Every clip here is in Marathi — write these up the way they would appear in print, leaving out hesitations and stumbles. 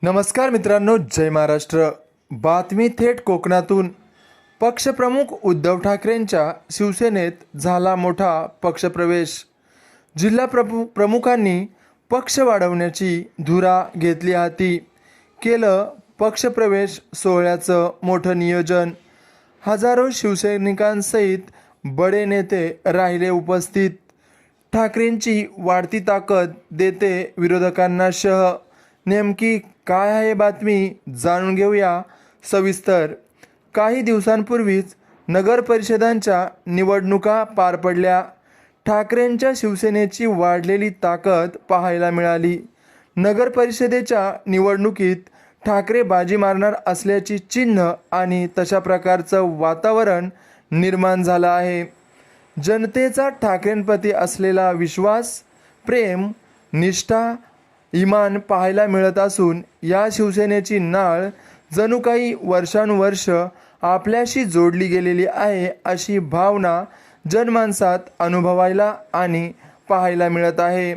नमस्कार मित्रांनो, जय महाराष्ट्र। बातमी थेट कोकणातून। पक्षप्रमुख उद्धव ठाकरेंच्या शिवसेनेत झाला मोठा पक्षप्रवेश। जिल्हा प्रमुखांनी पक्ष वाढवण्याची धुरा घेतली हाती। केलं पक्षप्रवेश सोहळ्याचं मोठं नियोजन। हजारो शिवसैनिकांसहित बडे नेते राहिले उपस्थित। ठाकरेंची वाढती ताकद देते विरोधकांना शह। नेमकी काय आहे बातमी, जाणून घेऊया सविस्तर। काही दिवसांपूर्वीच नगर परिषदांच्या निवडणुका पार पडल्या। ठाकरेंच्या शिवसेनेची वाढलेली ताकद पाहायला मिळाली। नगर परिषदेच्या निवडणुकीत ठाकरे बाजी मारणार असल्याची चिन्ह आणि तशा प्रकारचं वातावरण निर्माण झालं आहे। जनतेचा ठाकरेंप्रती असलेला विश्वास, प्रेम, निष्ठा, इमान पाहायला मिळत असून या शिवसेनेची नाळ जणू काही वर्षानुवर्ष आपल्याशी जोडली गेलेली आहे अशी भावना जनमानसात अनुभवायला आणि पाहायला मिळत आहे।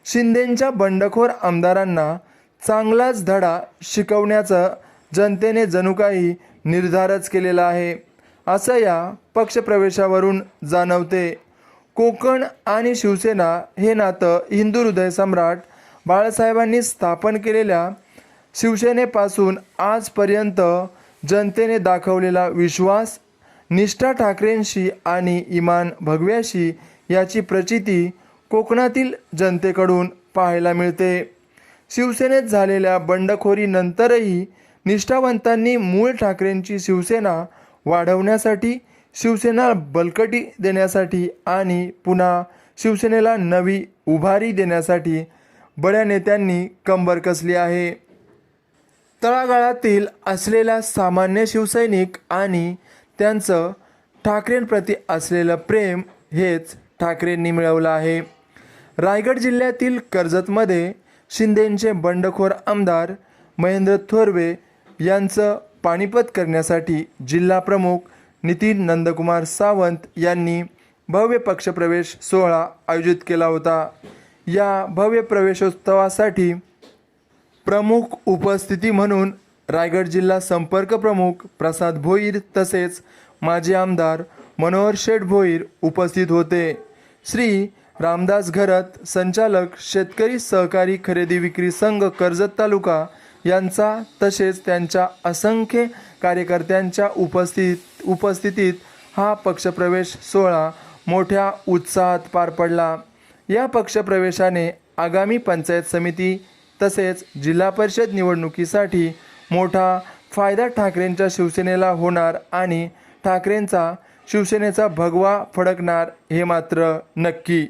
शिंदेंच्या बंडखोर आमदारांना चांगलाच धडा शिकवण्याचा जनतेने जणू काही निर्धारच केलेला आहे, असं या पक्षप्रवेशावरून जाणवते। कोकण आणि शिवसेना हे नातं हिंदू हृदय सम्राट बाळासाहेबांनी स्थापन केलेल्या शिवसेनेपासून आजपर्यंत जनतेने दाखवलेला विश्वास, निष्ठा ठाकरेंशी आणि इमान भगव्याशी याची प्रचिती कोकणातील जनतेकडून पाहायला मिळते। शिवसेनेत झालेल्या बंडखोरीनंतरही निष्ठावंतांनी मूळ ठाकरेंची शिवसेना वाढवण्यासाठी, शिवसेना बळकटी देण्यासाठी आणि पुन्हा शिवसेनेला नवी उभारी देण्यासाठी बड्या नेत्यांनी कंबर कसली आहे। तळागाळातील असलेला सामान्य शिवसैनिक आणि त्यांचं ठाकरेंप्रती असलेलं प्रेम हेच ठाकरेंनी मिळवलं आहे। रायगड जिल्ह्यातील कर्जतमध्ये शिंदेंचे बंडखोर आमदार महेंद्र थोरवे यांचं पानिपत करण्यासाठी जिल्हा प्रमुख नितीन नंदकुमार सावंत यांनी भव्य पक्षप्रवेश सोहळा आयोजित केला होता। या भव्य प्रवेशोत्सवासाठी प्रमुख उपस्थिती म्हणून रायगड जिल्हा संपर्क प्रमुख प्रसाद भोईर तसेच माजी आमदार मनोहर शेठ भोईर उपस्थित होते। श्री रामदास घरत, संचालक शेतकरी सहकारी खरेदी विक्री संघ कर्जत तालुका यांचा तसेच त्यांच्या असंख्य कार्यकर्त्यांच्या उपस्थितीत हा पक्षप्रवेश सोहळा मोठ्या उत्साहात पार पडला। या पक्षप्रवेशाने आगामी पंचायत समिती तसेच जिल्हा परिषद निवडणुकीसाठी मोठा फायदा ठाकरेंच्या शिवसेनेला होणार आणि ठाकरेंचा शिवसेनेचा भगवा फडकणार हे मात्र नक्की।